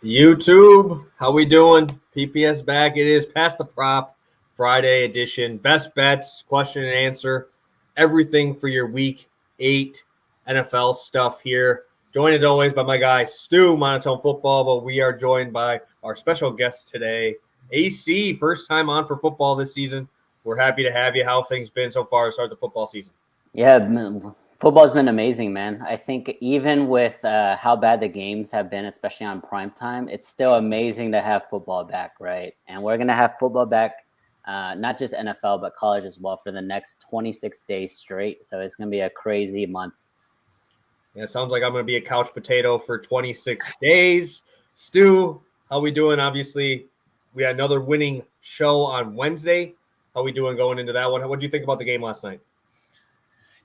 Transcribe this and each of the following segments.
YouTube, how we doing? PPS back. It is Past the Prop Friday edition. Best bets, question and answer, everything for your Week 8 NFL stuff here. Joined as always by my guy Stu, Monotone Football, but we are joined by our special guest today, AC. First time on for football this season. We're happy to have you. How have things been so far to start the football season? Yeah, football's been amazing, man. I think even with how bad the games have been, especially on prime time, it's still amazing to have football back, right? And we're going to have football back, not just NFL, but college as well for the next 26 days straight. So it's going to be a crazy month. Yeah, it sounds like I'm going to be a couch potato for 26 days. Stu, how we doing? Obviously, we had another winning show on Wednesday. How we doing going into that one? What did you think about the game last night?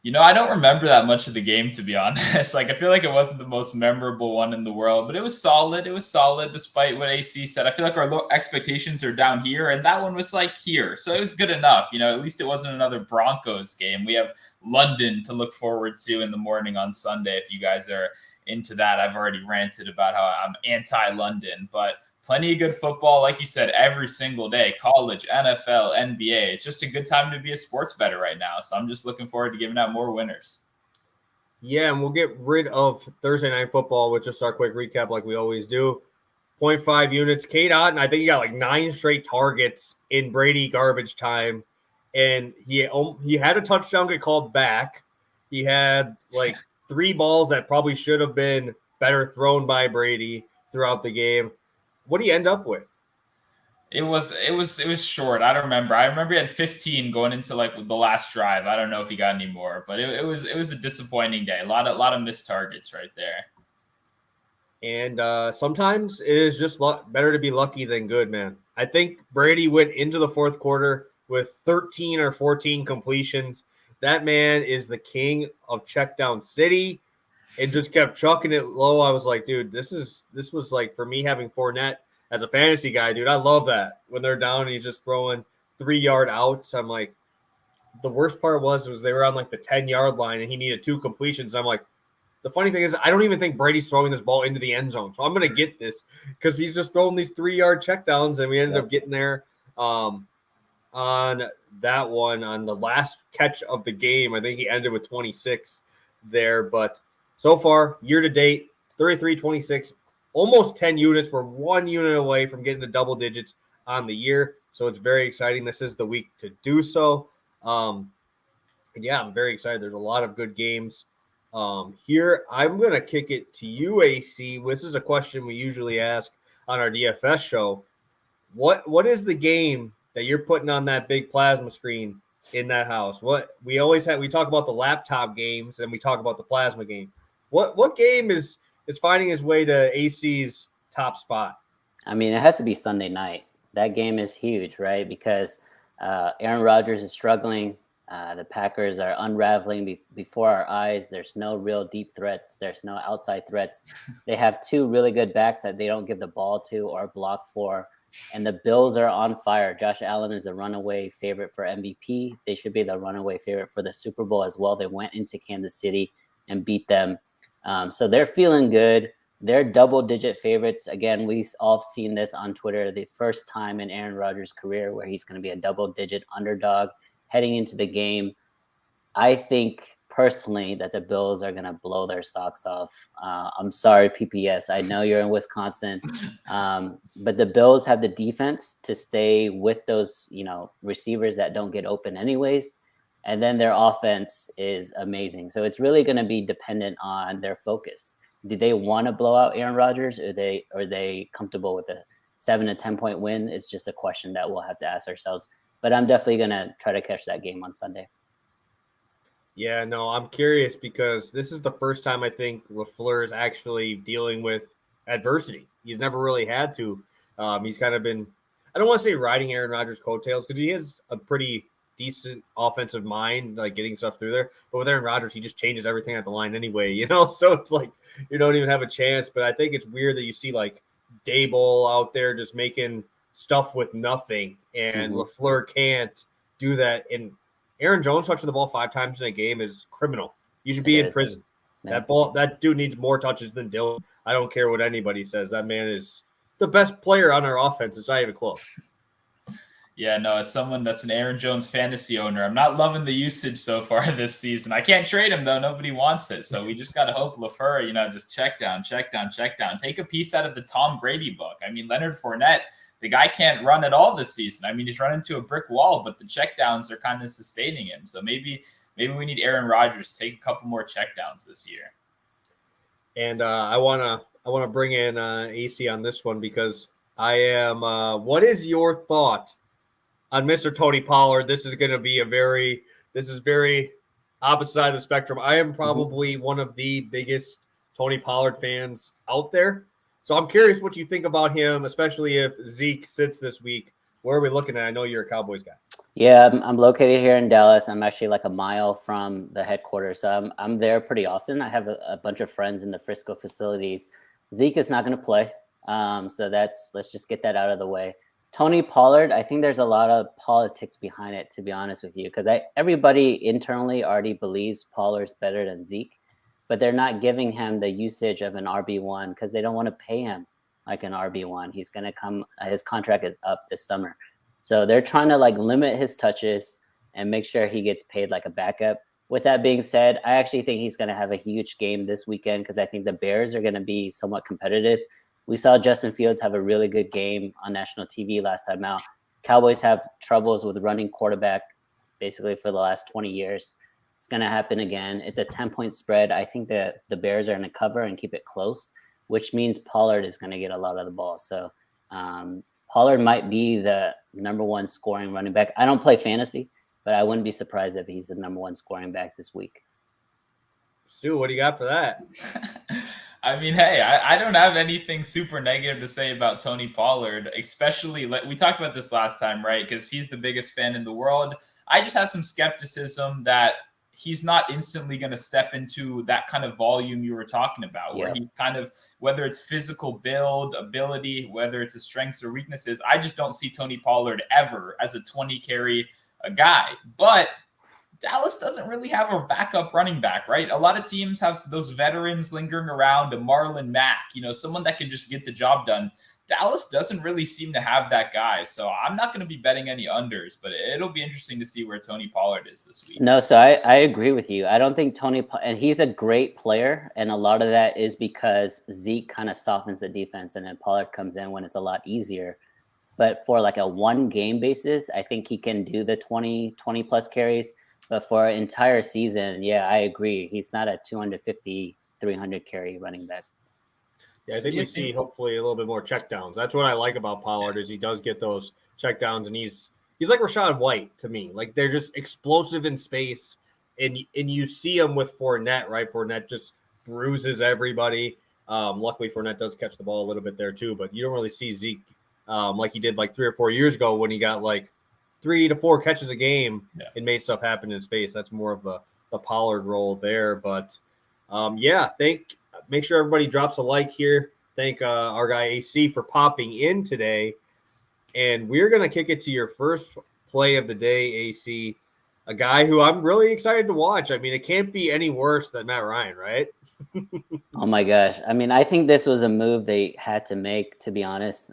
I don't remember that much of the game, to be honest. I feel like it wasn't the most memorable one in the world, but it was solid. It was solid despite what AC said. I feel like our expectations are down here, and that one was here. So it was good enough. At least it wasn't another Broncos game. We have London to look forward to in the morning on Sunday if you guys are into that. I've already ranted about how I'm anti-London, but plenty of good football, like you said, every single day. College, NFL, NBA. It's just a good time to be a sports bettor right now. So I'm just looking forward to giving out more winners. Yeah, and we'll get rid of Thursday Night Football with just our quick recap like we always do. 0.5 units. Kate Otten, I think he got 9 straight targets in Brady garbage time. And he had a touchdown get called back. He had 3 balls that probably should have been better thrown by Brady throughout the game. What do you end up with? It was short. I don't remember. I remember he had 15 going into the last drive. I don't know if he got any more, but it was a disappointing day. A lot of missed targets right there. And sometimes it is just better to be lucky than good, man. I think Brady went into the fourth quarter with 13 or 14 completions. That man is the king of checkdown city. And just kept chucking it low. I was like, dude, this was for me having Fournette as a fantasy guy, dude. I love that when they're down and he's just throwing 3-yard outs. I'm like, the worst part was they were on the 10-yard line and he needed 2 completions. I'm like, the funny thing is, I don't even think Brady's throwing this ball into the end zone. So I'm going to get this because he's just throwing these 3-yard checkdowns, and we ended up getting there on that one on the last catch of the game. I think he ended with 26 there, but so far, year to date, 33-26, almost 10 units. We're 1 unit away from getting to double digits on the year. So it's very exciting. This is the week to do so. Yeah, I'm very excited. There's a lot of good games here. I'm going to kick it to you, AC. This is a question we usually ask on our DFS show. What is the game that you're putting on that big plasma screen in that house? We talk about the laptop games and we talk about the plasma game. What game is finding its way to AC's top spot? I mean, it has to be Sunday night. That game is huge, right? Because Aaron Rodgers is struggling. The Packers are unraveling before our eyes. There's no real deep threats. There's no outside threats. They have 2 really good backs that they don't give the ball to or block for. And the Bills are on fire. Josh Allen is the runaway favorite for MVP. They should be the runaway favorite for the Super Bowl as well. They went into Kansas City and beat them. So they're feeling good. They're double-digit favorites. Again, we've all seen this on Twitter, the first time in Aaron Rodgers' career where he's going to be a double-digit underdog heading into the game. I think personally that the Bills are going to blow their socks off. I'm sorry, PPS. I know you're in Wisconsin, but the Bills have the defense to stay with those, receivers that don't get open anyways. And then their offense is amazing. So it's really going to be dependent on their focus. Do they want to blow out Aaron Rodgers, or are they comfortable with a 7 to 10 point win? It's just a question that we'll have to ask ourselves. But I'm definitely going to try to catch that game on Sunday. Yeah, no, I'm curious because this is the first time I think LaFleur is actually dealing with adversity. He's never really had to. He's kind of been, I don't want to say riding Aaron Rodgers' coattails because he has a pretty decent offensive mind, getting stuff through there. But with Aaron Rodgers, he just changes everything at the line anyway, So it's you don't even have a chance. But I think it's weird that you see Daboll out there just making stuff with nothing, and LaFleur can't do that. And Aaron Jones touching the ball 5 times in a game is criminal. You should be in prison. Yeah. That dude needs more touches than Dylan. I don't care what anybody says. That man is the best player on our offense. It's not even close. Yeah, no, as someone that's an Aaron Jones fantasy owner, I'm not loving the usage so far this season. I can't trade him, though. Nobody wants it. So we just got to hope LaFleur, just check down. Take a piece out of the Tom Brady book. I mean, Leonard Fournette, the guy can't run at all this season. I mean, he's run into a brick wall, but the checkdowns are kind of sustaining him. So maybe we need Aaron Rodgers to take a couple more checkdowns this year. And I wanna bring in AC on this one because I am. What is your thought on Mr. Tony Pollard? This is going to be very opposite side of the spectrum. I am probably one of the biggest Tony Pollard fans out there. So I'm curious what you think about him, especially if Zeke sits this week. Where are we looking at? I know you're a Cowboys guy. Yeah, I'm located here in Dallas. I'm actually like a mile from the headquarters, so I'm there pretty often. I have a bunch of friends in the Frisco facilities. Zeke is not going to play, so let's just get that out of the way. Tony Pollard, I think there's a lot of politics behind it, to be honest with you, because everybody internally already believes Pollard's better than Zeke, but they're not giving him the usage of an RB1 because they don't want to pay him like an RB1. He's going to come, his contract is up this summer. So they're trying to like limit his touches and make sure he gets paid like a backup. With that being said, I actually think he's going to have a huge game this weekend because I think the Bears are going to be somewhat competitive. We saw Justin Fields have a really good game on national TV last time out. Cowboys have troubles with running quarterback basically for the last 20 years. It's going to happen again. It's a 10-point spread. I think that the Bears are going to cover and keep it close, which means Pollard is going to get a lot of the ball. So Pollard might be the number one scoring running back. I don't play fantasy, but I wouldn't be surprised if he's the number one scoring back this week. Stu, what do you got for that? I mean, hey, I don't have anything super negative to say about Tony Pollard, especially we talked about this last time, right? Because he's the biggest fan in the world. I just have some skepticism that he's not instantly going to step into that kind of volume you were talking about, where he's kind of, whether it's physical build, ability, whether it's his strengths or weaknesses. I just don't see Tony Pollard ever as a 20 carry guy. But Dallas doesn't really have a backup running back, right? A lot of teams have those veterans lingering around, a Marlon Mack, someone that can just get the job done. Dallas doesn't really seem to have that guy. So I'm not going to be betting any unders, but it'll be interesting to see where Tony Pollard is this week. No, so I agree with you. I don't think and he's a great player. And a lot of that is because Zeke kind of softens the defense and then Pollard comes in when it's a lot easier. But for like a one game basis, I think he can do the 20 plus carries. But for an entire season, yeah, I agree. He's not a 250, 300 carry running back. Yeah, I think we see hopefully a little bit more checkdowns. That's what I like about Pollard is he does get those checkdowns, and he's like Rachaad White to me. Like they're just explosive in space, and you see him with Fournette, right? Fournette just bruises everybody. Luckily, Fournette does catch the ball a little bit there too, but you don't really see Zeke like he did like 3 or 4 years ago when he got like 3 to 4 catches a game and made stuff happen in space. That's more of the Pollard role there. But make sure everybody drops a like here. Thank our guy AC for popping in today. And we're going to kick it to your first play of the day, AC, a guy who I'm really excited to watch. I mean, it can't be any worse than Matt Ryan, right? Oh my gosh. I mean, I think this was a move they had to make, to be honest.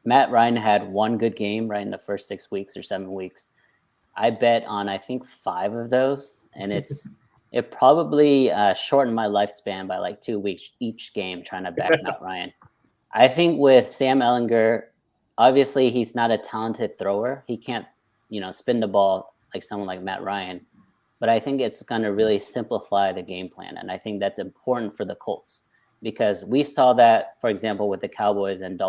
Matt Ryan had one good game right in the first 6 weeks or 7 weeks. I bet on, I think, 5 of those. And it probably shortened my lifespan by like 2 weeks each game trying to back Matt Ryan. I think with Sam Ehlinger, obviously he's not a talented thrower. He can't, spin the ball like someone like Matt Ryan. But I think it's going to really simplify the game plan. And I think that's important for the Colts because we saw that, for example, with the Cowboys and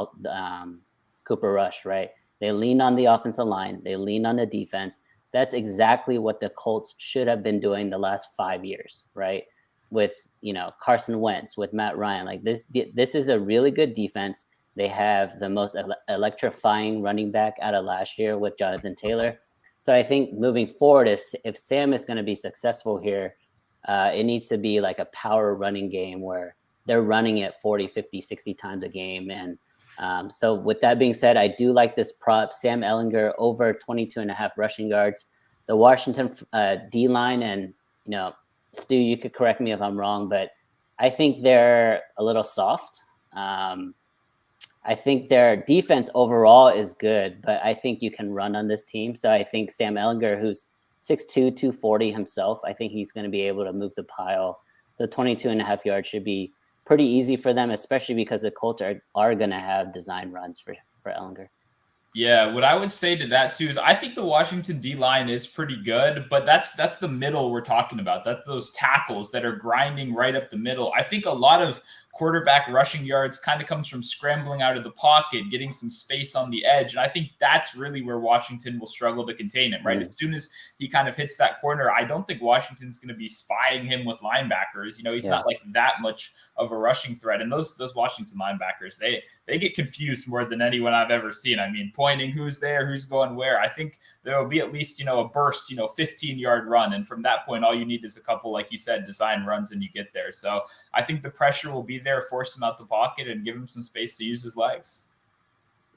Cooper Rush, right? They leaned on the offensive line. They leaned on the defense. That's exactly what the Colts should have been doing the last 5 years, right? With, Carson Wentz, with Matt Ryan. Like this is a really good defense. They have the most electrifying running back out of last year with Jonathan Taylor. So I think moving forward, if Sam is going to be successful here, it needs to be like a power running game where they're running it 40, 50, 60 times a game. And so with that being said, I do like this prop. Sam Ehlinger over 22.5 rushing yards. The Washington D-line, and, Stu, you could correct me if I'm wrong, but I think they're a little soft. I think their defense overall is good, but I think you can run on this team. So I think Sam Ehlinger, who's 6'2", 240 himself, I think he's going to be able to move the pile. So 22.5 yards should be pretty easy for them, especially because the Colts are going to have design runs for Ehlinger. Yeah, what I would say to that too is I think the Washington D line is pretty good, but that's the middle we're talking about. That's those tackles that are grinding right up the middle. I think a lot of quarterback rushing yards kind of comes from scrambling out of the pocket, getting some space on the edge. And I think that's really where Washington will struggle to contain him, right? As soon as he kind of hits that corner, I don't think Washington's going to be spying him with linebackers. He's not like that much of a rushing threat. And those Washington linebackers, they get confused more than anyone I've ever seen. I mean, pointing who's there, who's going where. I think there will be at least, a burst, 15-yard run. And from that point, all you need is a couple, like you said, design runs and you get there. So I think the pressure will be there, force him out the pocket and give him some space to use his legs.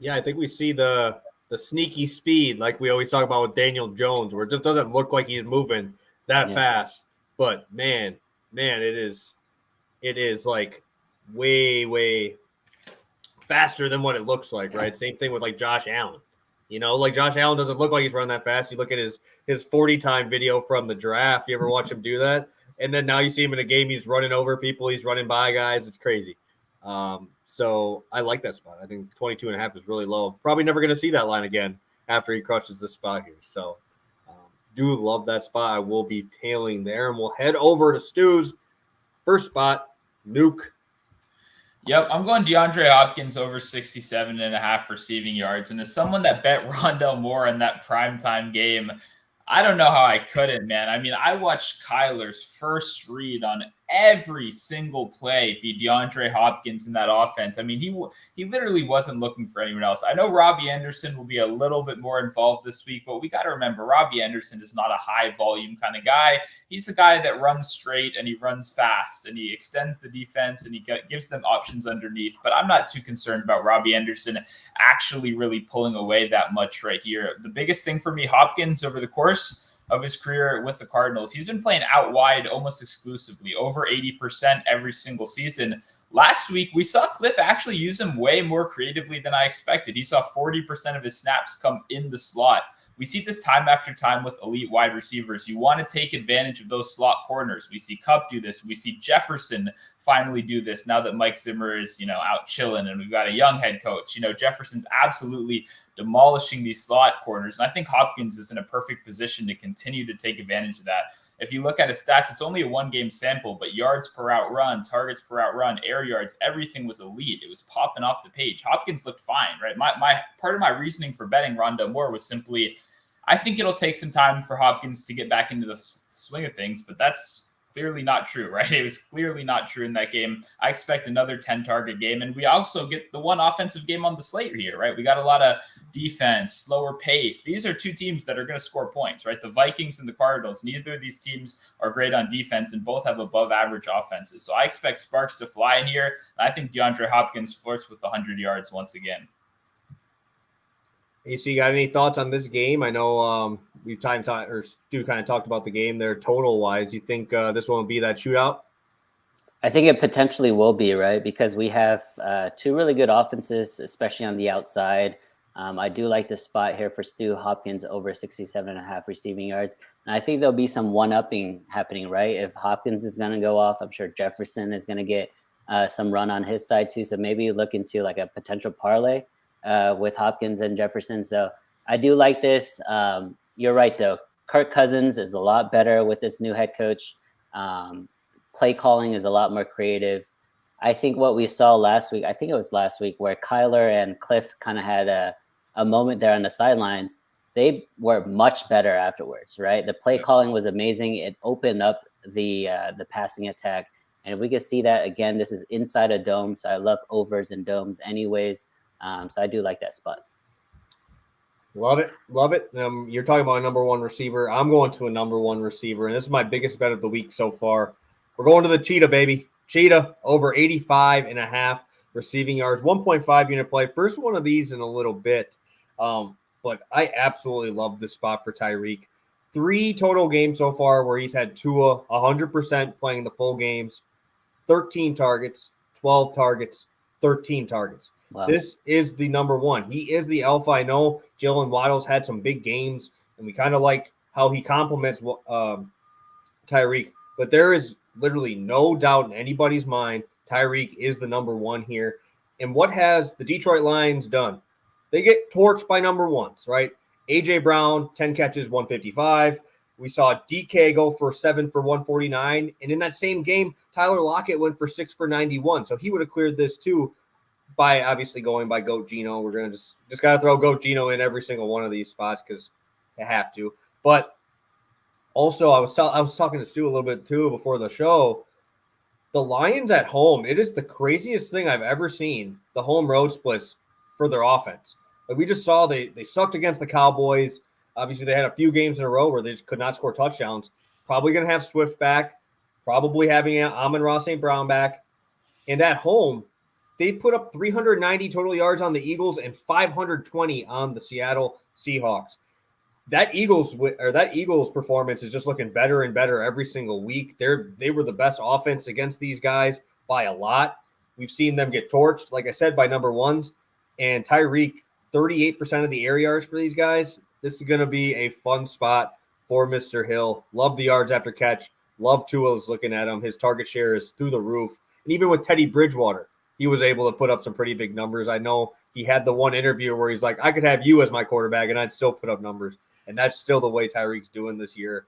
Yeah, I think we see the sneaky speed like we always talk about with Daniel Jones, where it just doesn't look like he's moving that fast. But man, it is like way faster than what it looks like, right? Same thing with like Josh Allen. Like Josh Allen doesn't look like he's running that fast. You look at his 40 time video from the draft. You ever watch him do that? And then now you see him in a game, he's running over people, he's running by guys. It's crazy. So I like that spot. I think 22.5 is really low. Probably never going to see that line again after he crushes this spot here. So do love that spot. I will be tailing there, and we'll head over to Stu's first spot, Nuke. Yep, I'm going DeAndre Hopkins over 67.5 receiving yards. And as someone that bet Rondell Moore in that primetime game, I don't know how I couldn't, man. I mean, I watched Kyler's first read on every single play be DeAndre Hopkins in that offense. I mean, he literally wasn't looking for anyone else. I know Robbie Anderson will be a little bit more involved this week, but we got to remember Robbie Anderson is not a high volume kind of guy. He's a guy that runs straight and he runs fast and he extends the defense and he gives them options underneath. But I'm not too concerned about Robbie Anderson actually really pulling away that much right here. The biggest thing for me, Hopkins over the course of his career with the Cardinals, he's been playing out wide almost exclusively, over 80% every single season. Last week, we saw Cliff actually use him way more creatively than I expected. He saw 40% of his snaps come in the slot. We see this time after time with elite wide receivers. You want to take advantage of those slot corners. We see Kupp do this. We see Jefferson finally do this now that Mike Zimmer is, out chilling and we've got a young head coach. Jefferson's absolutely demolishing these slot corners. And I think Hopkins is in a perfect position to continue to take advantage of that. If you look at his stats, it's only a one-game sample, but yards per out run, targets per out run, air yards, everything was elite. It was popping off the page. Hopkins looked fine, right? My part of my reasoning for betting Rondell Moore was simply, I think it'll take some time for Hopkins to get back into the swing of things, but that's clearly not true, right? It was clearly not true in that game. I expect another 10-target game, and we also get the one offensive game on the slate here, right? We got a lot of defense, slower pace. These are two teams that are going to score points, right? The Vikings and the Cardinals, neither of these teams are great on defense and both have above-average offenses. So I expect sparks to fly in here. I think DeAndre Hopkins flirts with 100 yards once again. AC, got any thoughts on this game? I know Stu kind of talked about the game there total wise. You think this one will be that shootout? I think it potentially will be, right? Because we have two really good offenses, especially on the outside. I do like the spot here for Stu, Hopkins over 67.5 receiving yards. And I think there'll be some one-upping happening, right? If Hopkins is going to go off, I'm sure Jefferson is going to get some run on his side too. So maybe look into like a potential parlay with Hopkins and Jefferson. So I do like this. You're right, though. Kirk Cousins is a lot better with this new head coach. Play calling is a lot more creative. I think what we saw last week, I think it was last week, where Kyler and Cliff kind of had a moment there on the sidelines. They were much better afterwards, right? The play calling was amazing. It opened up the passing attack. And if we could see that again, this is inside a dome. So I love overs and domes anyways. So I do like that spot. Love it. You're talking about a number one receiver. I'm going to a number one receiver, and this is my biggest bet of the week so far. We're going to the Cheetah, baby. Cheetah over 85.5 receiving yards, 1.5 unit play. First one of these in a little bit, but I absolutely love this spot for Tyreek. 3 total games so far where he's had Tua 100% playing the full games, 13 targets, 12 targets, 13 targets. Wow. This is the number one. He is the alpha. I know Jalen Waddle's had some big games, and we kind of like how he complements Tyreek. But there is literally no doubt in anybody's mind Tyreek is the number one here. And what has the Detroit Lions done? They get torched by number ones, right? A.J. Brown, 10 catches, 155. We saw DK go for 7 for 149. And in that same game, Tyler Lockett went for 6 for 91. So he would have cleared this too by obviously going by Goat Geno. We're going to just got to throw Goat Geno in every single one of these spots because you have to. But also, I was talking to Stu a little bit too before the show. The Lions at home, it is the craziest thing I've ever seen, the home road splits for their offense. Like we just saw they sucked against the Cowboys. Obviously, they had a few games in a row where they just could not score touchdowns. Probably going to have Swift back, probably having Amon-Ra St. Brown back. And at home, they put up 390 total yards on the Eagles and 520 on the Seattle Seahawks. That Eagles performance is just looking better and better every single week. They were the best offense against these guys by a lot. We've seen them get torched, like I said, by number ones. And Tyreek, 38% of the air yards for these guys. This is going to be a fun spot for Mr. Hill. Love the yards after catch. Love Tua's looking at him. His target share is through the roof. And even with Teddy Bridgewater, he was able to put up some pretty big numbers. I know he had the one interview where he's like, I could have you as my quarterback and I'd still put up numbers. And that's still the way Tyreek's doing this year.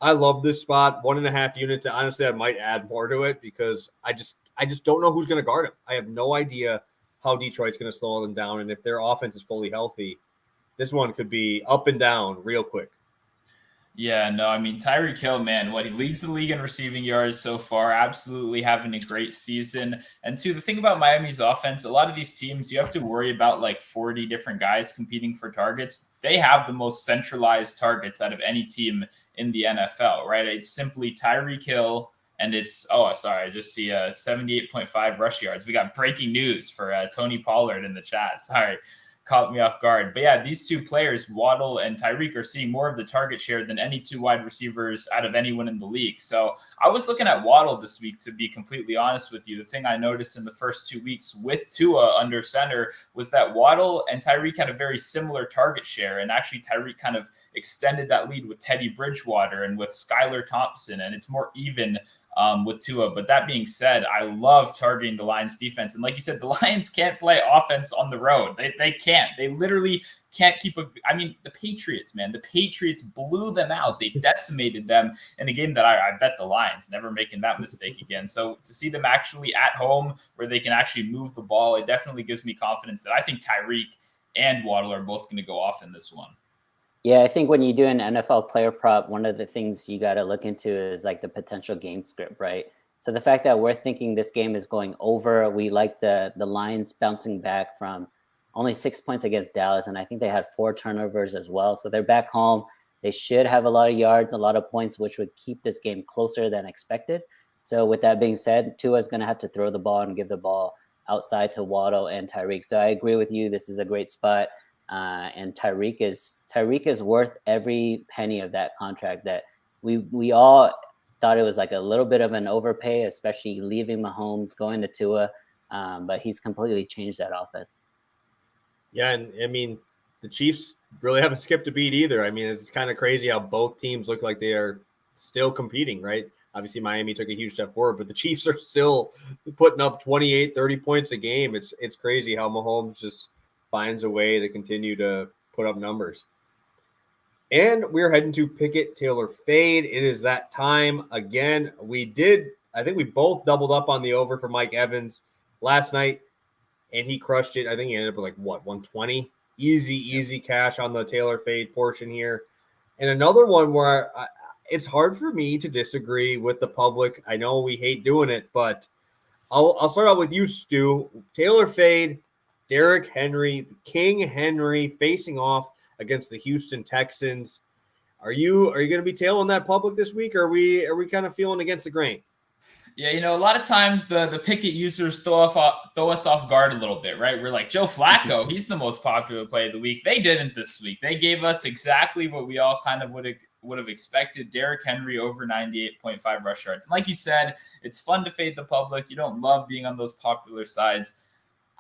I love this spot. 1.5 units. Honestly, I might add more to it because I just don't know who's going to guard him. I have no idea how Detroit's going to slow them down. And if their offense is fully healthy, this one could be up and down real quick. Yeah, no, I mean, Tyreek Hill, man, he leads the league in receiving yards so far, absolutely having a great season. And two, the thing about Miami's offense, a lot of these teams, you have to worry about like 40 different guys competing for targets. They have the most centralized targets out of any team in the NFL, right? It's simply Tyreek Hill, and it's, I just see 78.5 rush yards. We got breaking news for Tony Pollard in the chat. Sorry. Caught me off guard. But yeah, these two players, Waddle and Tyreek, are seeing more of the target share than any two wide receivers out of anyone in the league. So I was looking at Waddle this week, to be completely honest with you. The thing I noticed in the first 2 weeks with Tua under center was that Waddle and Tyreek had a very similar target share. And actually, Tyreek kind of extended that lead with Teddy Bridgewater and with Skylar Thompson. And it's more even with Tua. But that being said, I love targeting the Lions defense. And like you said, the Lions can't play offense on the road. They can't. They literally can't keep the Patriots, man. The Patriots blew them out. They decimated them in a game that I bet the Lions, never making that mistake again. So to see them actually at home where they can actually move the ball, it definitely gives me confidence that I think Tyreek and Waddle are both going to go off in this one. Yeah, I think when you do an NFL player prop, one of the things you got to look into is like the potential game script, right? So the fact that we're thinking this game is going over, we like the Lions bouncing back from only 6 points against Dallas, and I think they had 4 turnovers as well. So they're back home. They should have a lot of yards, a lot of points, which would keep this game closer than expected. So with that being said, Tua's going to have to throw the ball and give the ball outside to Waddle and Tyreek. So I agree with you. This is a great spot. And Tyreek is worth every penny of that contract. That we all thought it was like a little bit of an overpay, especially leaving Mahomes, going to Tua, but he's completely changed that offense. Yeah, and I mean the Chiefs really haven't skipped a beat either. I mean, it's kind of crazy how both teams look like they are still competing, right? Obviously, Miami took a huge step forward, but the Chiefs are still putting up 28, 30 points a game. It's crazy how Mahomes just finds a way to continue to put up numbers. And we're heading to Pickett Taylor Fade. It is that time again. I think we both doubled up on the over for Mike Evans last night, and he crushed it. I think he ended up with 120? Easy cash on the Taylor Fade portion here. And another one where it's hard for me to disagree with the public. I know we hate doing it, but I'll start out with you, Stu. Taylor Fade, Derrick Henry, King Henry facing off against the Houston Texans. Are you going to be tailing that public this week, or are we kind of feeling against the grain? Yeah, a lot of times the Pickett users throw us off guard a little bit, right? We're like, Joe Flacco, he's the most popular play of the week. They didn't this week. They gave us exactly what we all kind of would have expected. Derrick Henry over 98.5 rush yards. And like you said, it's fun to fade the public. You don't love being on those popular sides.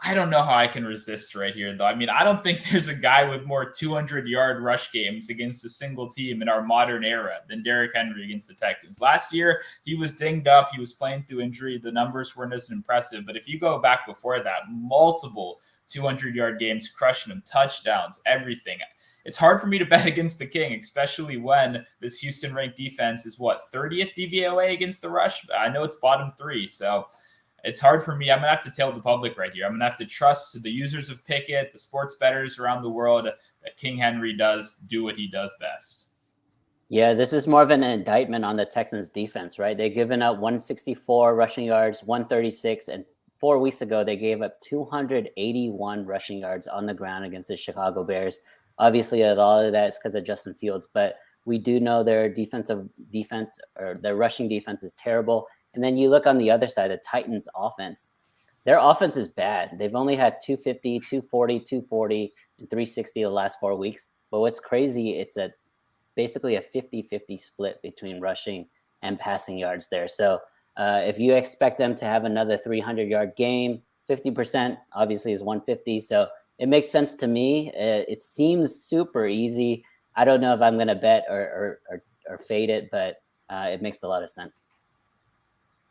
I don't know how I can resist right here, though. I mean, I don't think there's a guy with more 200-yard rush games against a single team in our modern era than Derrick Henry against the Texans. Last year, he was dinged up. He was playing through injury. The numbers weren't as impressive. But if you go back before that, multiple 200-yard games, crushing them, touchdowns, everything. It's hard for me to bet against the King, especially when this Houston-ranked defense is, 30th DVOA against the rush? I know it's bottom 3, so it's hard for me. I'm going to have to tell the public right here. I'm going to have to trust the users of Pickett, the sports bettors around the world, that King Henry does do what he does best. Yeah, this is more of an indictment on the Texans defense, right? They've given up 164 rushing yards, 136, and 4 weeks ago, they gave up 281 rushing yards on the ground against the Chicago Bears. Obviously, a lot of that is because of Justin Fields, but we do know their defense or their rushing defense is terrible. And then you look on the other side, the Titans offense. Their offense is bad. They've only had 250, 240, 240, and 360 the last 4 weeks. But what's crazy, it's basically a 50-50 split between rushing and passing yards there. So if you expect them to have another 300-yard game, 50% obviously is 150. So it makes sense to me. It seems super easy. I don't know if I'm going to bet or fade it, but it makes a lot of sense.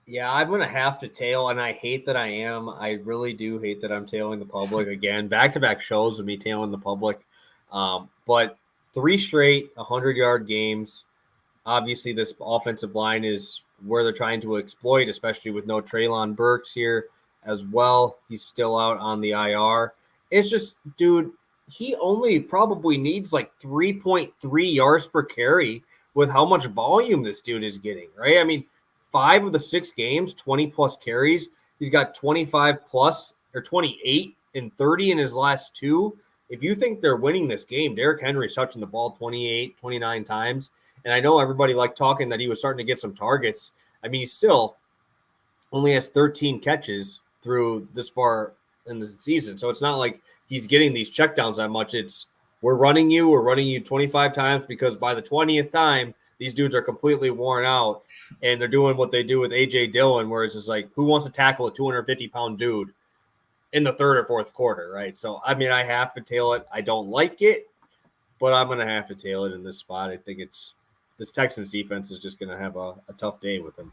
Yeah, I'm going to have to tail, and I hate that I am. I really do hate that I'm tailing the public again. Back-to-back shows of me tailing the public. But 3 straight 100-yard games. Obviously, this offensive line is where they're trying to exploit, especially with no Treylon Burks here as well. He's still out on the IR. It's just, dude, he only probably needs like 3.3 yards per carry with how much volume this dude is getting, right? I mean, 5 of the 6 games, 20-plus carries. He's got 25-plus or 28 and 30 in his last 2. If you think they're winning this game, Derrick Henry's touching the ball 28, 29 times. And I know everybody liked talking that he was starting to get some targets. I mean, he still only has 13 catches through this far in the season. So it's not like he's getting these checkdowns that much. It's we're running you 25 times because by the 20th time, these dudes are completely worn out and they're doing what they do with A.J. Dillon, where it's just like, who wants to tackle a 250-pound dude in the third or fourth quarter, right? So, I mean, I have to tail it. I don't like it, but I'm going to have to tail it in this spot. I think this Texans defense is just going to have a tough day with him.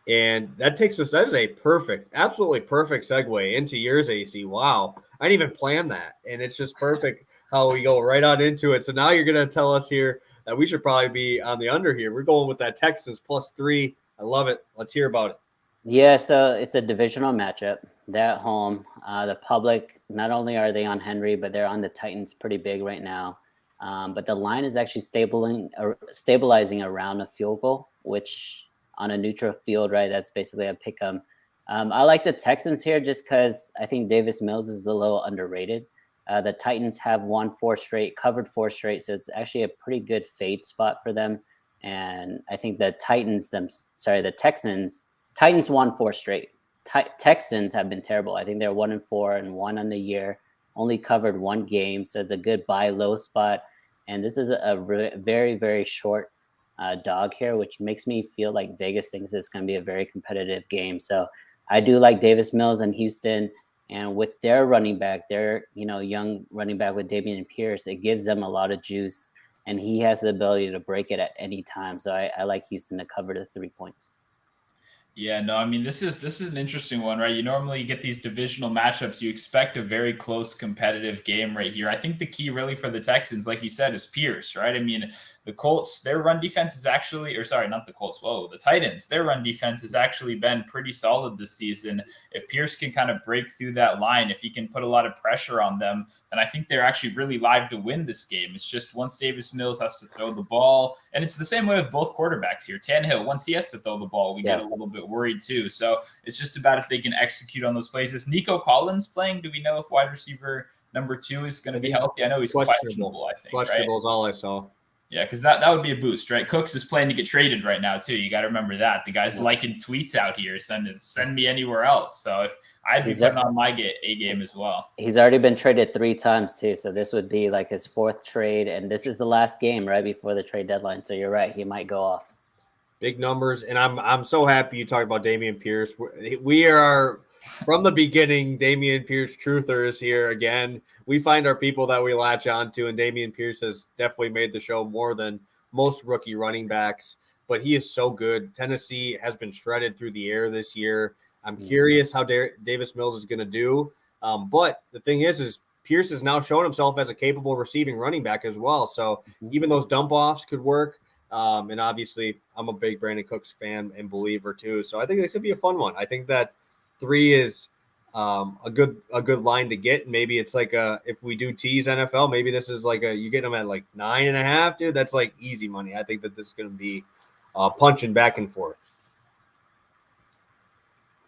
And that takes us, that is a perfect, absolutely perfect segue into yours, AC. Wow. I didn't even plan that. And it's just perfect how we go right on into it. So now you're going to tell us here that we should probably be on the under here. We're going with that Texans +3. I love it. Let's hear about it. Yeah, so it's a divisional matchup. They're at home. The public, not only are they on Henry, but they're on the Titans pretty big right now. But the line is actually stabilizing around a field goal, which on a neutral field, right, that's basically a pick 'em. I like the Texans here just because I think Davis Mills is a little underrated. The Titans have covered 4 straight, so it's actually a pretty good fade spot for them. And I think the Titans won 4 straight. Texans have been terrible. I think they're 1-4 and 1 on the year. Only covered 1 game, so it's a good buy low spot. And this is a very, very short dog here, which makes me feel like Vegas thinks it's going to be a very competitive game. So I do like Davis Mills and Houston. And with their running back, their young running back with Dameon Pierce, it gives them a lot of juice. And he has the ability to break it at any time. So I like Houston to cover the 3 points. Yeah, no, I mean, this is an interesting one, right? You normally get these divisional matchups. You expect a very close competitive game right here. I think the key really for the Texans, like you said, is Pierce, right? I mean, the Colts, their run defense is actually, or sorry, not the Colts. Whoa, the Titans, their run defense has actually been pretty solid this season. If Pierce can kind of break through that line, if he can put a lot of pressure on them, then I think they're actually really live to win this game. It's just once Davis Mills has to throw the ball, and it's the same way with both quarterbacks here. Tannehill, once he has to throw the ball, we get a little bit worried too. So it's just about if they can execute on those plays. Is Nico Collins playing? Do we know if wide receiver number 2 is going to be healthy? I know he's questionable, I think. Questionable is all I saw. Yeah, because that would be a boost, right? Cooks is playing to get traded right now too. You got to remember that. The guy's liking tweets out here, send me anywhere else. So if I'd be putting on my A game as well. He's already been traded 3 times too, so this would be like his 4th trade, and this is the last game right before the trade deadline. So you're right, he might go off. Big numbers, and I'm so happy you talked about Dameon Pierce. We are From the beginning, Dameon Pierce truther is here again. We find our people that we latch onto, and Dameon Pierce has definitely made the show more than most rookie running backs. But he is so good. Tennessee has been shredded through the air this year. I'm curious how Davis Mills is going to do. But the thing is Pierce has now shown himself as a capable receiving running back as well. So even those dump offs could work. And obviously, I'm a big Brandon Cooks fan and believer too. So I think it could be a fun one. I think that 3 is a good line to get. Maybe it's like if we do tease NFL, maybe this is like you get them at like 9.5, dude. That's like easy money. I think that this is going to be punching back and forth.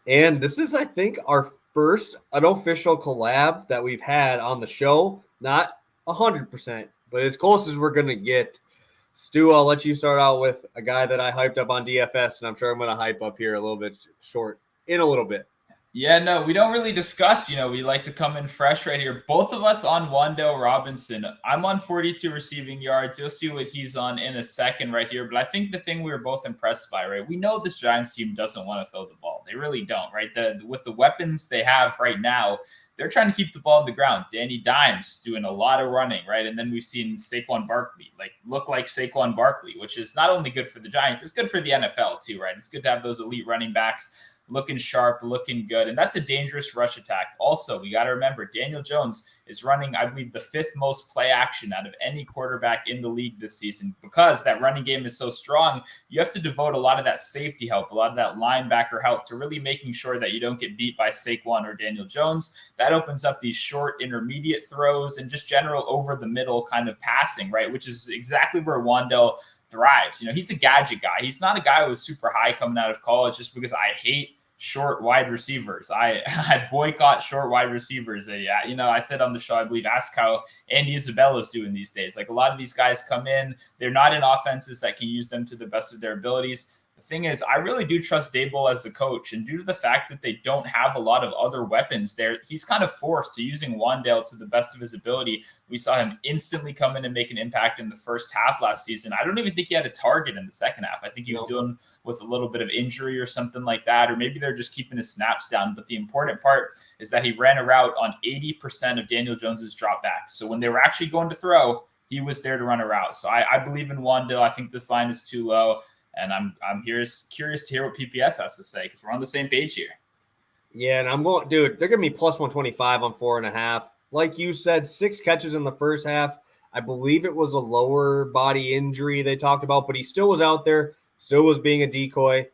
And this is, I think, our first unofficial collab that we've had on the show. Not 100%, but as close as we're going to get. Stu, I'll let you start out with a guy that I hyped up on DFS, and I'm sure I'm going to hype up here a little bit short in a little bit. Yeah, no, we don't really discuss. We like to come in fresh right here. Both of us on Wan'Dale Robinson. I'm on 42 receiving yards. You'll see what he's on in a second right here. But I think the thing we were both impressed by, right? We know this Giants team doesn't want to throw the ball. They really don't, right? With the weapons they have right now, they're trying to keep the ball on the ground. Danny Dimes doing a lot of running, right? And then we've seen Saquon Barkley look like Saquon Barkley, which is not only good for the Giants, it's good for the NFL too, right? It's good to have those elite running backs looking sharp, looking good. And that's a dangerous rush attack. Also, we got to remember, Daniel Jones is running, I believe, the 5th most play action out of any quarterback in the league this season. Because that running game is so strong, you have to devote a lot of that safety help, a lot of that linebacker help to really making sure that you don't get beat by Saquon or Daniel Jones. That opens up these short intermediate throws and just general over the middle kind of passing, right? Which is exactly where Wan'Dale thrives. He's a gadget guy. He's not a guy who was super high coming out of college just because I hate short wide receivers. I boycott short wide receivers. I said on the show, I believe, ask how Andy Isabella's doing these days. Like, a lot of these guys come in, they're not in offenses that can use them to the best of their abilities. The thing is, I really do trust Daboll as a coach, and due to the fact that they don't have a lot of other weapons there, he's kind of forced to using Wan'Dale to the best of his ability. We saw him instantly come in and make an impact in the first half last season. I don't even think he had a target in the second half. I think he was dealing with a little bit of injury or something like that, or maybe they're just keeping his snaps down. But the important part is that he ran a route on 80% of Daniel Jones's dropbacks. So when they were actually going to throw, he was there to run a route. So I believe in Wan'Dale. I think this line is too low. And I'm curious to hear what PPS has to say, because we're on the same page here. Yeah, and I'm going, dude, they're going to be plus 125 on 4.5. Like you said, 6 catches in the first half. I believe it was a lower body injury they talked about, but he still was out there, still was being a decoy.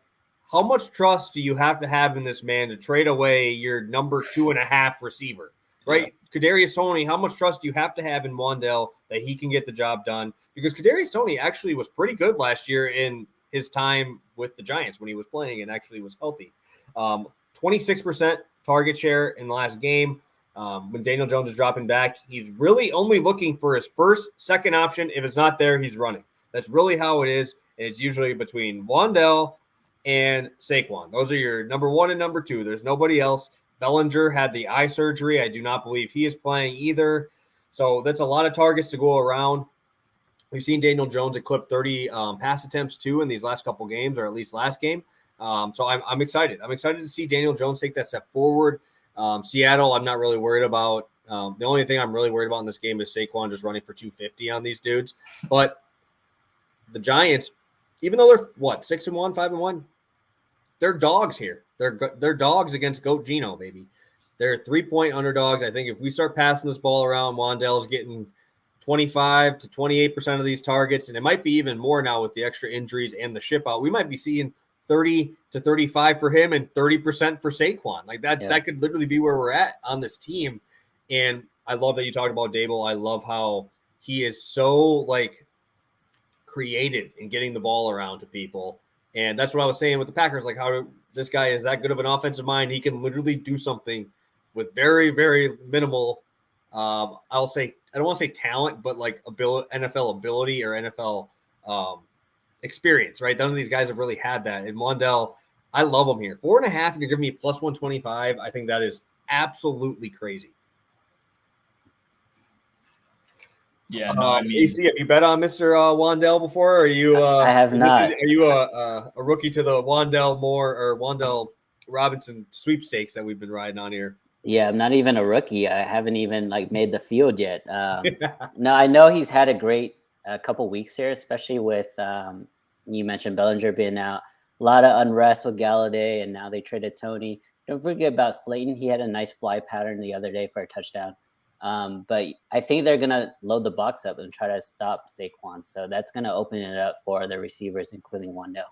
How much trust do you have to have in this man to trade away your number 2.5 receiver, right? Yeah. Kadarius Toney, how much trust do you have to have in Wan'Dale that he can get the job done? Because Kadarius Toney actually was pretty good last year in his time with the Giants when he was playing and actually was healthy. 26% target share in the last game. When Daniel Jones is dropping back, he's really only looking for his second option. If it's not there, he's running. That's really how it is. And it's usually between Wan'Dale and Saquon. Those are your number 1 and number 2. There's nobody else. Bellinger had the eye surgery. I do not believe he is playing either. So that's a lot of targets to go around. We've seen Daniel Jones eclipse 30 pass attempts too in these last couple games, or at least last game. So I'm excited. I'm excited to see Daniel Jones take that step forward. Seattle, I'm not really worried about. The only thing I'm really worried about in this game is Saquon just running for 250 on these dudes. But the Giants, even though they're 6-1, 5-1, they're dogs here. They're dogs against Goat Geno, baby. They're 3-point underdogs. I think if we start passing this ball around, Wan'Dale's getting 25 to 28% of these targets, and it might be even more now with the extra injuries and the ship out. We might be seeing 30 to 35 for him and 30% for Saquon. Like that, That could literally be where we're at on this team. And I love that you talked about Daboll. I love how he is so creative in getting the ball around to people. And that's what I was saying with the Packers, how this guy is that good of an offensive mind. He can literally do something with very, very minimal, I'll say, I don't want to say talent, but NFL ability or NFL experience, right? None of these guys have really had that. And Wan'Dale, I love him here. 4.5, and you're giving me plus 125. I think that is absolutely crazy. Yeah, no, I mean, AC, have you bet on Mr. Wan'Dale before? Or are you? I have not. Are you a rookie to the Wan'Dale Robinson sweepstakes that we've been riding on here. Yeah, I'm not even a rookie. I haven't even made the field yet. No, I know he's had a great couple weeks here, especially with you mentioned Bellinger being out. A lot of unrest with Galladay, and now they traded Tony. Don't forget about Slayton. He had a nice fly pattern the other day for a touchdown. But I think they're gonna load the box up and try to stop Saquon. So that's gonna open it up for the receivers, including Wando.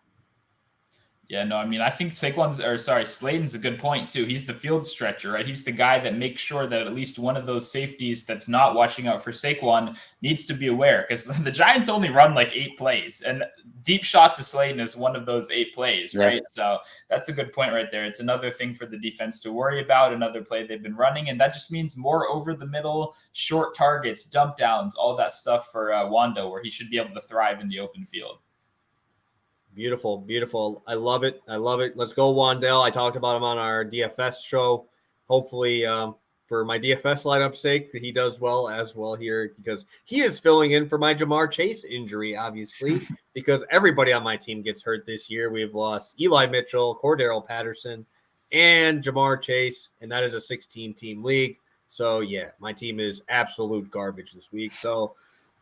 Yeah, no, I mean, I think Slayton's a good point too. He's the field stretcher, right? He's the guy that makes sure that at least one of those safeties that's not watching out for Saquon needs to be aware, because the Giants only run like 8 plays, and deep shot to Slayton is one of those 8 plays, right? Yeah. So that's a good point right there. It's another thing for the defense to worry about, another play they've been running, and that just means more over the middle, short targets, dump downs, all that stuff for Wando, where he should be able to thrive in the open field. Beautiful, beautiful. I love it. I love it. Let's go, Wandell. I talked about him on our DFS show. Hopefully, for my DFS lineup sake, he does well here, because he is filling in for my Jamar Chase injury, obviously, because everybody on my team gets hurt this year. We've lost Eli Mitchell, Cordero Patterson, and Jamar Chase, and that is a 16-team league. So, yeah, my team is absolute garbage this week. So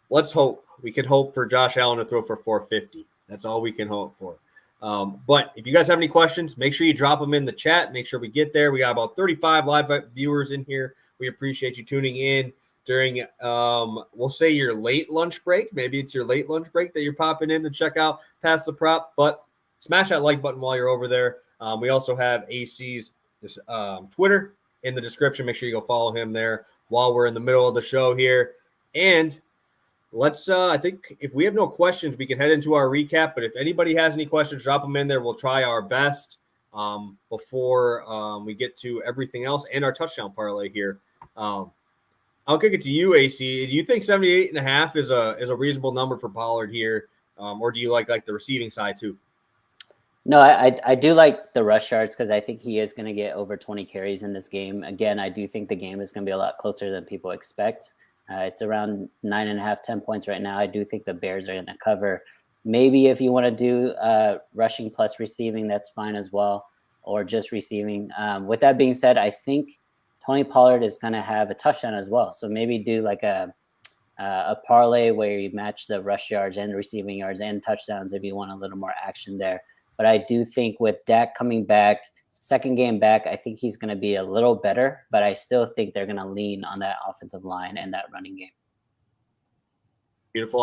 let's hope. We can hope for Josh Allen to throw for 450. That's all we can hope for. But if you guys have any questions, make sure you drop them in the chat. Make sure we get there. We got about 35 live viewers in here. We appreciate you tuning in during, we'll say, your late lunch break. Maybe it's your late lunch break that you're popping in to check out Pass the Prop. But smash that like button while you're over there. We also have AC's Twitter in the description. Make sure you go follow him there while we're in the middle of the show here. And let's, I think if we have no questions, we can head into our recap. But if anybody has any questions, drop them in there. We'll try our best before we get to everything else and our touchdown parlay here. I'll kick it to you, AC. Do you think 78.5 is a reasonable number for Pollard here? Or do you like the receiving side too? No, I do like the rush yards, because I think he is going to get over 20 carries in this game. Again, I do think the game is going to be a lot closer than people expect. It's around 9.5, 10 points right now. I do think the Bears are going to cover. Maybe if you want to do rushing plus receiving, that's fine as well, or just receiving. With that being said, I think Tony Pollard is going to have a touchdown as well. So maybe do like a parlay where you match the rush yards and receiving yards and touchdowns if you want a little more action there. But I do think with Dak coming back, second game back, I think he's going to be a little better, but I still think they're going to lean on that offensive line and that running game. Beautiful.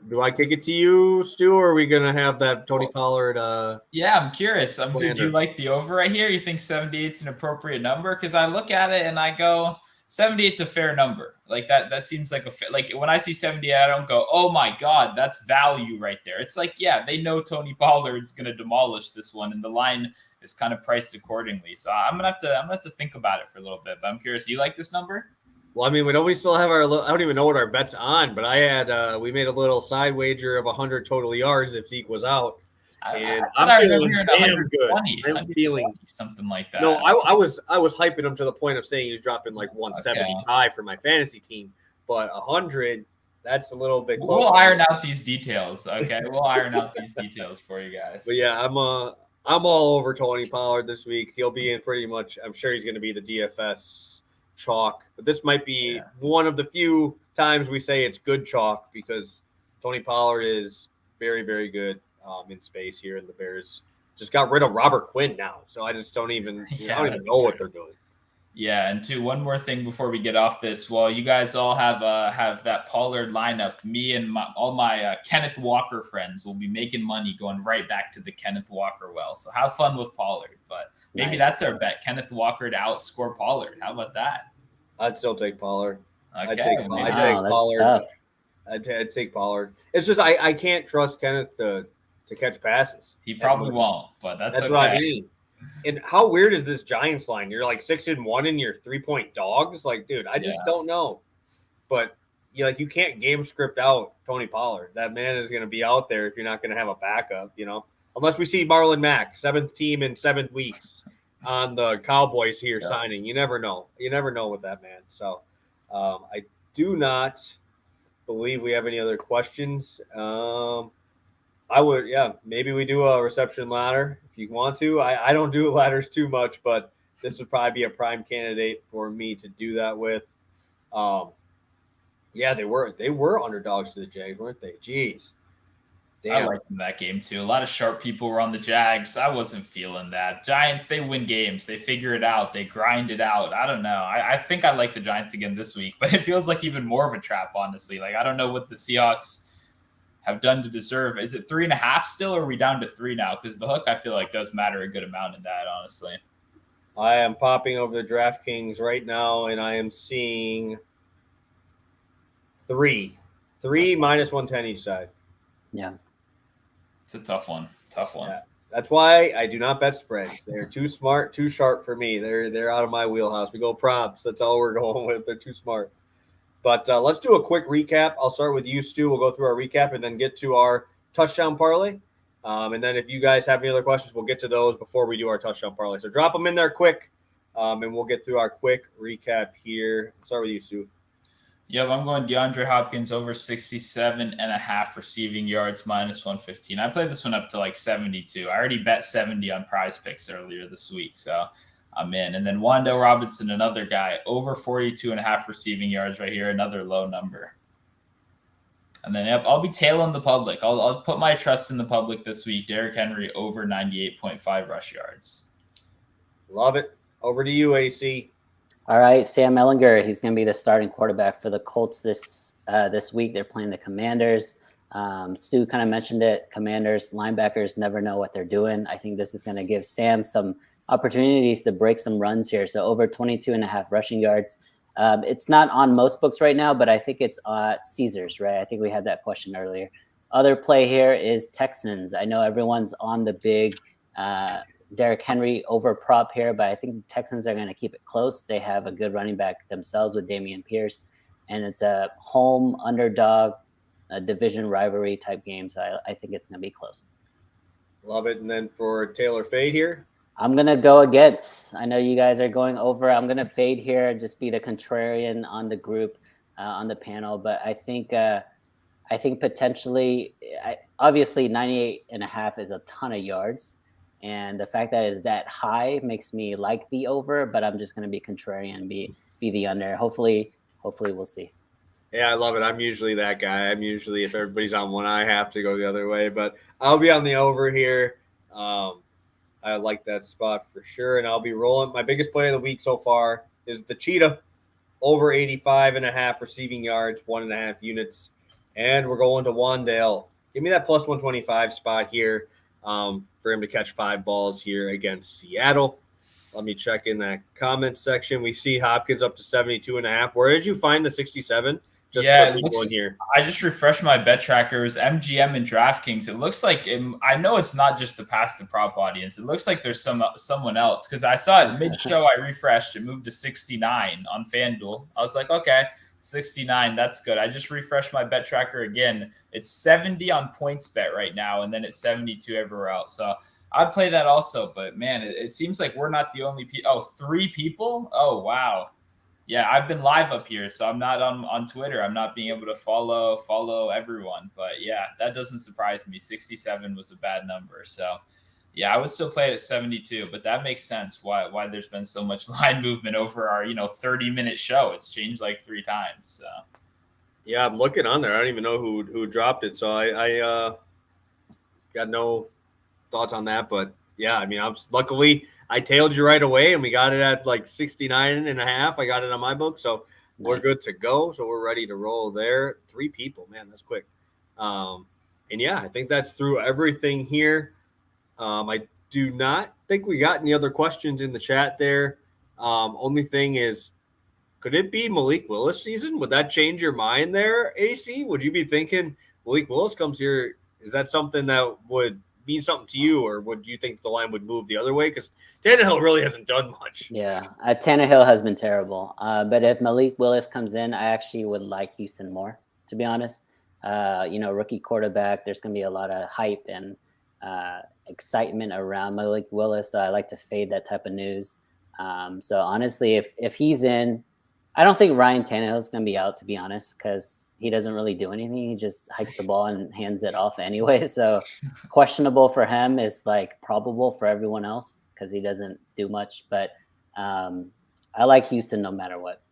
Do I kick it to you, Stu, or are we going to have that Tony Pollard? Yeah, I'm curious. Do you like the over right here? You think 78 is an appropriate number? Because I look at it and I go, 78 is a fair number. Like that seems like when I see 78, I don't go, oh my God, that's value right there. It's like, yeah, they know Tony Pollard's going to demolish this one, and the line is kind of priced accordingly. So I'm gonna have to think about it for a little bit. But I'm curious, you like this number? Well, I mean, we still have I don't even know what our bet's on, but I had we made a little side wager of 100 total yards if Zeke was out. And I'm feeling damn good. I'm feeling something like that. No, I was hyping him to the point of saying he was dropping like 175 for my fantasy team, but 100, that's a little bit close. We'll iron out these details. Okay, we'll iron out these details for you guys. But yeah, I'm all over Tony Pollard this week. He'll be in pretty much. I'm sure he's going to be the DFS chalk, but this might be one of the few times we say it's good chalk, because Tony Pollard is very, very good in space here, and the Bears just got rid of Robert Quinn now, so I just don't even I don't even know what they're doing. Yeah, and one more thing before we get off this. While you guys all have that Pollard lineup, me and all my Kenneth Walker friends will be making money going right back to the Kenneth Walker well. So have fun with Pollard, but maybe that's our bet: Kenneth Walker to outscore Pollard. How about that? I'd still take Pollard. Okay. I'd take Pollard. I'd take Pollard. It's just I can't trust Kenneth to catch passes. He probably won't, but that's okay. What I mean. And how weird is this Giants line? You're like 6-1 and you're 3-point dogs. Like, dude, I just don't know. But you can't game script out Tony Pollard. That man is going to be out there if you're not going to have a backup, unless we see Marlon Mack, 7th team in 7 weeks on the Cowboys here signing. You never know. You never know with that man. So I do not believe we have any other questions. I would, maybe we do a reception ladder. If you want to. I don't do ladders too much, but this would probably be a prime candidate for me to do that with. Yeah, they were underdogs to the Jags, weren't they? Jeez. I Damn. liked that game too. A lot of sharp people were on the Jags. I wasn't feeling that. Giants, they win games. They figure it out. They grind it out. I don't know. I think I like the Giants again this week, but it feels like even more of a trap, honestly. Like, I don't know what the Seahawks have done to deserve. Is it 3.5 still, or are we down to 3 now? Because the hook, I feel like, does matter a good amount in that, honestly. I am popping over the DraftKings right now, and I am seeing 3 minus 110 each side. Yeah. It's a tough one. Tough one. Yeah. That's why I do not bet spreads. They're too smart, too sharp for me. They're out of my wheelhouse. We go props. That's all we're going with. They're too smart. But let's do a quick recap. I'll start with you, Stu. We'll go through our recap and then get to our touchdown parlay. And then if you guys have any other questions, we'll get to those before we do our touchdown parlay. So drop them in there quick, and we'll get through our quick recap here. I'll start with you, Stu. Yep, I'm going DeAndre Hopkins over 67.5 receiving yards minus 115. I played this one up to like 72. I already bet 70 on Prize Picks earlier this week, so I'm in. And then Wando Robinson, another guy, over 42.5 receiving yards right here, another low number. And then I'll be tailing the public. I'll put my trust in the public this week. Derrick Henry over 98.5 rush yards. Love it. Over to you, AC. All right, Sam Ehlinger. He's going to be the starting quarterback for the Colts this week. They're playing the Commanders. Stu kind of mentioned it. Commanders linebackers never know what they're doing. I think this is going to give Sam some opportunities to break some runs here. So over 22.5 rushing yards. It's not on most books right now, but I think it's Caesars, right? I think we had that question earlier. Other play here is Texans. I know everyone's on the big Derrick Henry over prop here, but I think the Texans are going to keep it close. They have a good running back themselves with Dameon Pierce, and it's a home underdog, a division rivalry type game. So I think it's going to be close. Love it. And then for Taylor Fade here. I'm going to go against. I know you guys are going over. I'm going to fade here, just be the contrarian on the group, on the panel. But I think potentially, obviously 98.5 is a ton of yards. And the fact that it's that high makes me like the over, but I'm just going to be contrarian, be the under. Hopefully we'll see. Yeah, I love it. I'm usually that guy. I'm usually, if everybody's on one, I have to go the other way. But I'll be on the over here. I like that spot for sure. And I'll be rolling. My biggest play of the week so far is the Cheetah. Over 85.5 receiving yards, 1.5 units. And we're going to Wandale. Give me that plus 125 spot here. For him to catch 5 balls here against Seattle. Let me check in that comment section. We see Hopkins up to 72.5. Where did you find the 67? Just yeah, here. I just refreshed my bet trackers, MGM and DraftKings. It looks like I know it's not just the past the prop audience. It looks like there's someone else because I saw it mid-show. I refreshed. It moved to 69 on FanDuel. I was like, okay. 69, that's good. I just refreshed my bet tracker again. It's 70 on PointsBet right now, and then it's 72 everywhere else. So I'd play that also, but man, it seems like we're not the only people. Oh, 3 people? Oh, wow. Yeah, I've been live up here, so I'm not on Twitter. I'm not being able to follow everyone. But yeah, that doesn't surprise me. 67 was a bad number. So yeah, I would still play it at 72, but that makes sense why there's been so much line movement over our 30-minute show. It's changed like 3 times. So yeah, I'm looking on there. I don't even know who dropped it, so I got no thoughts on that. But yeah, I mean, luckily I tailed you right away, and we got it at like 69.5. I got it on my book, so nice. We're good to go. So we're ready to roll there. 3 people, man, that's quick. And yeah, I think that's through everything here. I do not think we got any other questions in the chat there. Only thing is, could it be Malik Willis season? Would that change your mind there, AC? Would you be thinking Malik Willis comes here? Is that something that would mean something to you, or would you think the line would move the other way? Because Tannehill really hasn't done much. Yeah, Tannehill has been terrible. But if Malik Willis comes in, I actually would like Houston more, to be honest. Rookie quarterback, there's going to be a lot of hype and excitement around Malik Willis. So I like to fade that type of news. So honestly, if he's in, I don't think Ryan Tannehill is going to be out, to be honest, because he doesn't really do anything. He just hikes the ball and hands it off anyway. So questionable for him is like probable for everyone else because he doesn't do much. But I like Houston no matter what.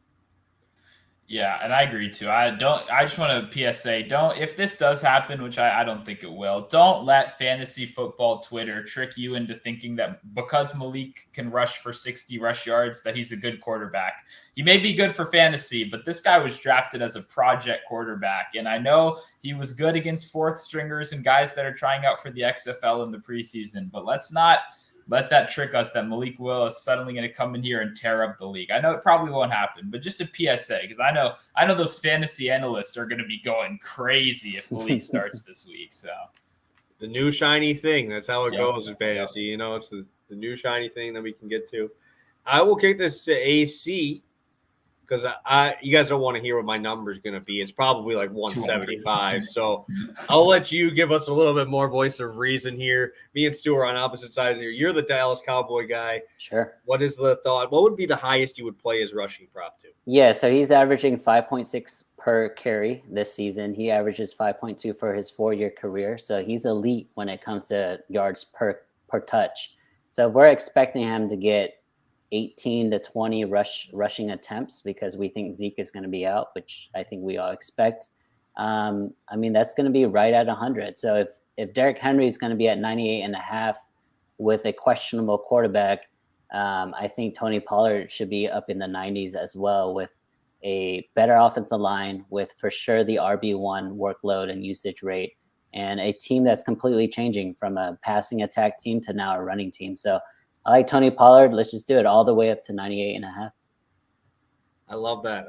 Yeah, and I agree too. I just want to PSA, don't, if this does happen, which I don't think it will, don't let fantasy football Twitter trick you into thinking that because Malik can rush for 60 rush yards, that he's a good quarterback. He may be good for fantasy, but this guy was drafted as a project quarterback. And I know he was good against fourth stringers and guys that are trying out for the XFL in the preseason, but let's not let that trick us that Malik Willis is suddenly going to come in here and tear up the league. I know it probably won't happen, but just a PSA, because I know those fantasy analysts are going to be going crazy if Malik starts this week. So the new shiny thing. That's how it Yep. goes in fantasy. You know, it's the new shiny thing that we can get to. I will kick this to AC because you guys don't want to hear what my number is going to be. It's probably like 175. So I'll let you give us a little bit more voice of reason here. Me and Stu are on opposite sides here. You're the Dallas Cowboy guy. Sure. What is the thought? What would be the highest you would play his rushing prop to? Yeah, so he's averaging 5.6 per carry this season. He averages 5.2 for his 4-year career. So he's elite when it comes to yards per touch. So if we're expecting him to get 18 to 20 rushing attempts because we think Zeke is going to be out, which I think we all expect. I mean, that's going to be right at 100. So if Derrick Henry is going to be at 98.5 with a questionable quarterback, I think Tony Pollard should be up in the 90s as well with a better offensive line, with for sure the RB1 workload and usage rate, and a team that's completely changing from a passing attack team to now a running team. So I like Tony Pollard. Let's just do it all the way up to 98.5. I love that.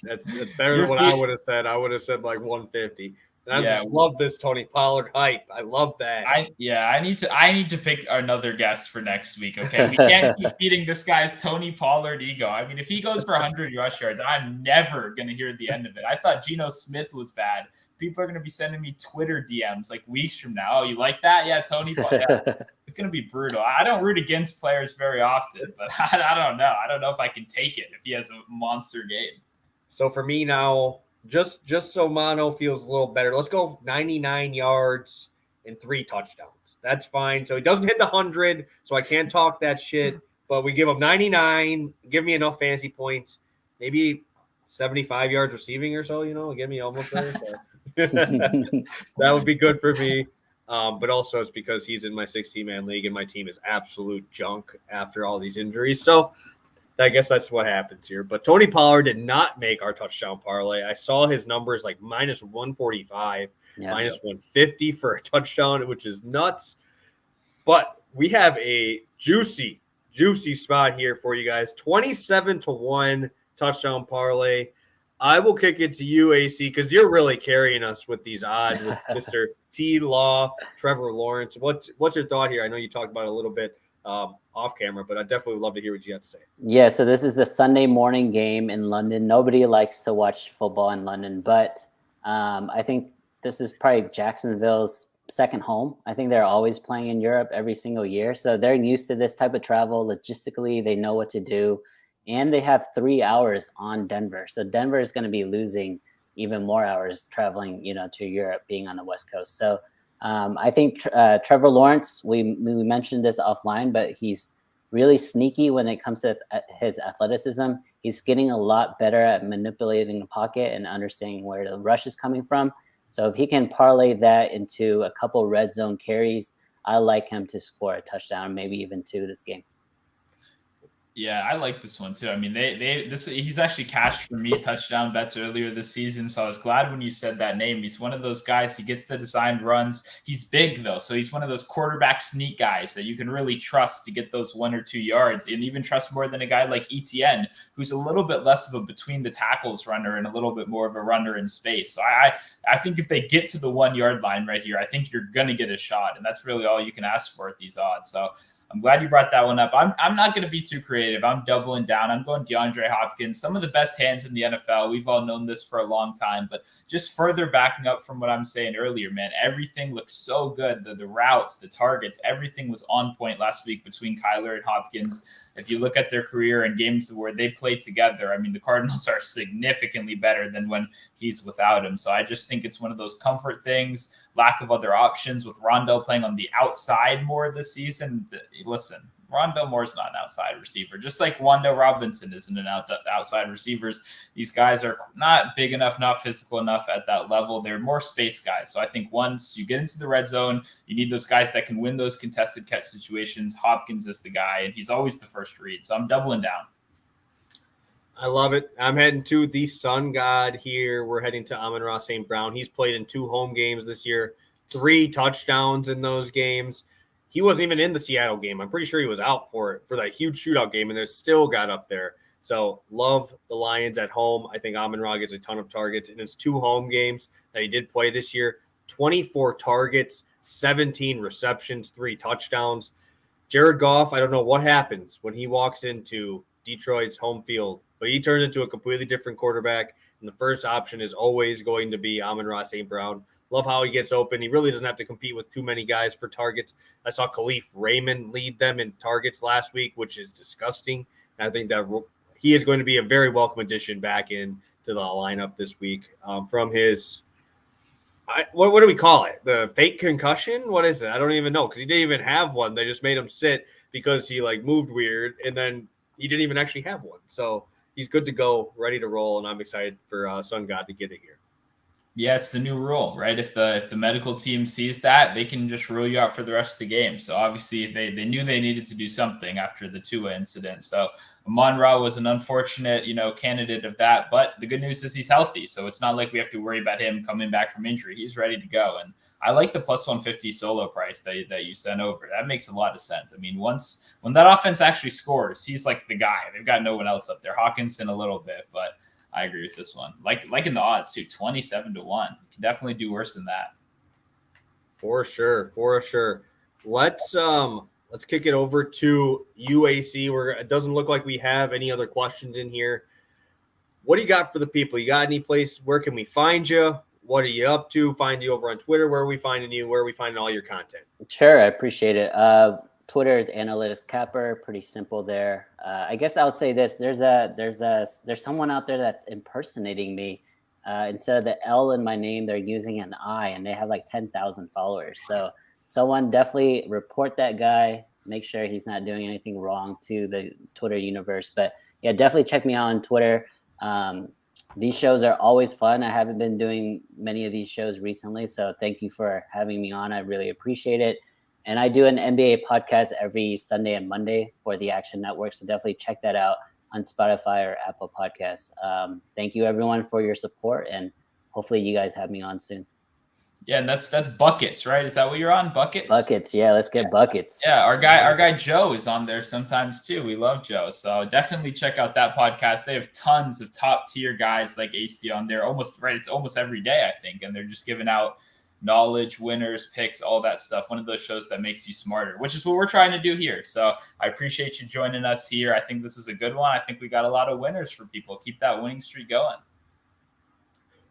That's better than what I would have said. I would have said like 150. And I just love this Tony Pollard hype. I love that. I need to pick another guest for next week. Okay, we can't keep feeding this guy's Tony Pollard ego. I mean, if he goes for 100 rush yards, I'm never gonna hear the end of it. I thought Geno Smith was bad. People are gonna be sending me Twitter DMs like weeks from now. Oh, you like that? Yeah, Tony Pollard. Yeah. It's gonna be brutal. I don't root against players very often, but I don't know. I don't know if I can take it if he has a monster game. So for me now, just so Mono feels a little better, let's go 99 yards and 3 touchdowns. That's fine. So he doesn't hit the 100, so I can't talk that shit. But we give him 99, give me enough fantasy points, maybe 75 yards receiving or so, give me almost there. So. That would be good for me. But also it's because he's in my 16-man league and my team is absolute junk after all these injuries. So I guess that's what happens here. But Tony Pollard did not make our touchdown parlay. I saw his numbers like minus 145, minus 150 for a touchdown, which is nuts. But we have a juicy spot here for you guys. 27-1 touchdown parlay. I will kick it to you, AC, because you're really carrying us with these odds with Mr. T. Law, Trevor Lawrence. What's your thought here? I know you talked about it a little bit off camera, but I definitely would love to hear what you have to say. Yeah, so this is a Sunday morning game in London. Nobody likes to watch football in London, but I think this is probably Jacksonville's second home. I think they're always playing in Europe every single year, so they're used to this type of travel. Logistically, they know what to do, and they have 3 hours on Denver. So Denver is going to be losing even more hours traveling, to Europe, being on the West Coast. So I think Trevor Lawrence, we mentioned this offline, but he's really sneaky when it comes to his athleticism. He's getting a lot better at manipulating the pocket and understanding where the rush is coming from. So if he can parlay that into a couple red zone carries, I like him to score a touchdown, maybe even 2 this game. Yeah, I like this one too. I mean, he's actually cashed for me touchdown bets earlier this season, so I was glad when you said that name. He's one of those guys. He gets the designed runs. He's big though, so he's one of those quarterback sneak guys that you can really trust to get those 1 or 2 yards, and even trust more than a guy like ETN, who's a little bit less of a between the tackles runner and a little bit more of a runner in space. So I think if they get to the 1 yard line right here, I think you're gonna get a shot, and that's really all you can ask for at these odds. So I'm glad you brought that one up. I'm not going to be too creative. I'm doubling down. I'm going DeAndre Hopkins, some of the best hands in the NFL. We've all known this for a long time, but just further backing up from what I'm saying earlier, man, everything looks so good. The routes, the targets, everything was on point last week between Kyler and Hopkins. if you look at their career and games where they played together, I mean, the Cardinals are significantly better than when he's without him. So I just think it's one of those comfort things, lack of other options with Rondell playing on the outside more this season. Listen, Rondell Moore's not an outside receiver, just like Wanda Robinson isn't an outside receivers. These guys are not big enough, not physical enough at that level. They're more space guys. So I think once you get into the red zone, you need those guys that can win those contested catch situations. Hopkins is the guy, and he's always the first read. So I'm doubling down. I love it. I'm heading to the Sun God here. We're heading to Amon-Ra St. Brown. He's played in 2 home games this year, 3 touchdowns in those games. He wasn't even in the Seattle game. I'm pretty sure he was out for that huge shootout game, and they still got up there. So love the Lions at home. I think Amon-Ra gets a ton of targets in his 2 home games that he did play this year. 24 targets, 17 receptions, 3 touchdowns. Jared Goff, I don't know what happens when he walks into Detroit's home field, but he turns into a completely different quarterback. And the first option is always going to be Amon-Ra St. Brown. Love how he gets open. He really doesn't have to compete with too many guys for targets. I saw Khalif Raymond lead them in targets last week, which is disgusting. And I think that he is going to be a very welcome addition back into the lineup this week from his what do we call it? The fake concussion? What is it? I don't even know because he didn't even have one. They just made him sit because he moved weird, and then he didn't even actually have one. So he's good to go, ready to roll, and I'm excited for Sun God to get it here. Yeah, it's the new rule, right? If the medical team sees that, they can just rule you out for the rest of the game. So obviously they knew they needed to do something after the Tua incident. So Amon-Ra was an unfortunate, candidate of that. But the good news is he's healthy. So it's not like we have to worry about him coming back from injury. He's ready to go. And I like the plus 150 solo price that you sent over. That makes a lot of sense. I mean, when that offense actually scores, he's like the guy. They've got no one else up there. Hawkinson a little bit, but I agree with this one. Like in the odds too, 27-1. You can definitely do worse than that. For sure. Let's kick it over to UAC. It doesn't look like we have any other questions in here. What do you got for the people? You got any place? Where can we find you? What are you up to? Find you over on Twitter. Where are we finding you? Where are we finding all your content? Sure, I appreciate it. Twitter is Analytic Capper. Pretty simple there. I guess I'll say this: there's someone out there that's impersonating me. Instead of the L in my name, they're using an I, and they have like 10,000 followers. So someone definitely report that guy. Make sure he's not doing anything wrong to the Twitter universe. But yeah, definitely check me out on Twitter. These shows are always fun. I haven't been doing many of these shows recently, so thank you for having me on. I really appreciate it. And I do an NBA podcast every Sunday and Monday for the Action Network. So definitely check that out on Spotify or Apple Podcasts. Thank you, everyone, for your support. And hopefully you guys have me on soon. Yeah, and that's buckets, right? Is that what you're on? Buckets? Buckets. Yeah, let's get buckets. Yeah, our guy Joe is on there sometimes too. We love Joe. So definitely check out that podcast. They have tons of top tier guys like AC on there. It's almost every day, I think. And they're just giving out knowledge, winners, picks, all that stuff. One of those shows that makes you smarter, which is what we're trying to do here. So I appreciate you joining us here. I think this is a good one. I think we got a lot of winners for people. Keep that winning streak going.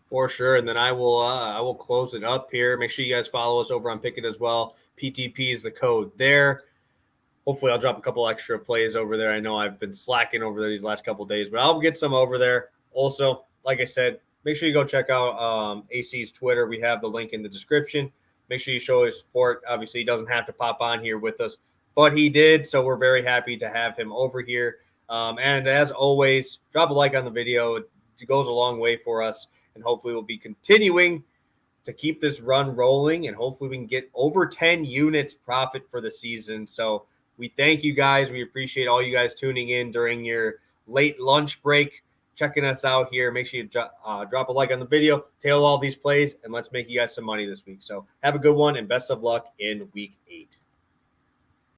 For sure. And then I will close it up here. Make sure you guys follow us over on Pickett as well. PTP is the code there. Hopefully I'll drop a couple extra plays over there. I know I've been slacking over there these last couple of days, but I'll get some over there. Also, like I said, make sure you go check out AC's Twitter. We have the link in the description. Make sure you show his support. Obviously, he doesn't have to pop on here with us, but he did. So we're very happy to have him over here. And as always, drop a like on the video. It goes a long way for us. And hopefully we'll be continuing to keep this run rolling. And hopefully we can get over 10 units profit for the season. So we thank you guys. We appreciate all you guys tuning in during your late lunch break, checking us out here. Make sure you drop a like on the video, tail all these plays, and let's make you guys some money this week. So have a good one and best of luck in week 8.